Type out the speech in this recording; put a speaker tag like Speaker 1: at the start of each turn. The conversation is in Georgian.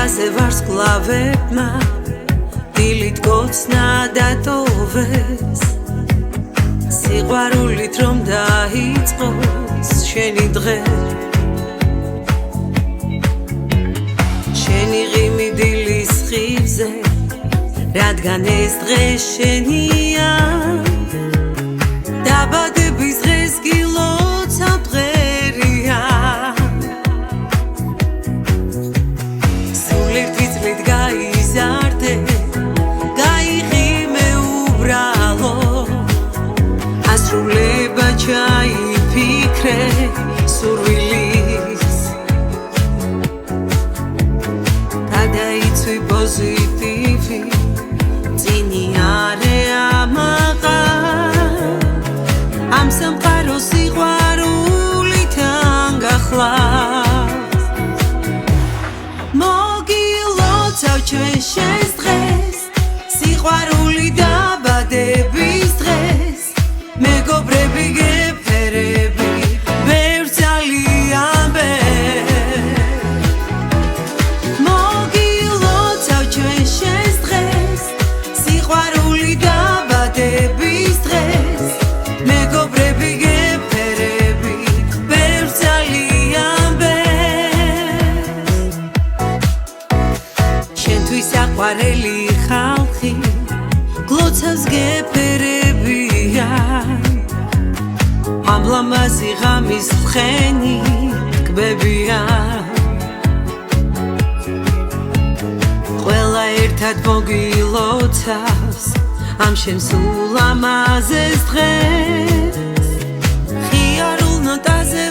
Speaker 1: ნოტაზე ვარსკვლავებმა დილით გოცნა დატოვეს სიყვარულით რომ დაიწყოს შენი დღე შენი ღიმი დილის ხივზე რადგან ეს დღე შენია დაბადების დღეს გილოცა დღერია სულიერ თვითლით გაიზარდე გაიღიმე უბრალო ასრულება ჩაიფიქრე სურვილის გადაიცვი პოზიტივი წინი არე ამაყა ამ სამყაროს სიყვარულით ანგახლავს მოგილოცავ ჩვენ შენს დღეს სიყვარული დაბადების დღეს მეგობრები გეფერები ბევრ ძალიან მოგილოცავ ჩვენ შენს დღეს სიყვარული დაბადების დღეს მეგობრები გეფერები ბევრ ძალიან შენთვის აყვარელი ხალხი გლოცავს გეფერებია ამ ლამაზი ღამის ცხენი ტკბებია ყველა ერთად მოგილოცავს ამ შენ სულ ლამაზეს დღეს ხიარულ ნოტაზე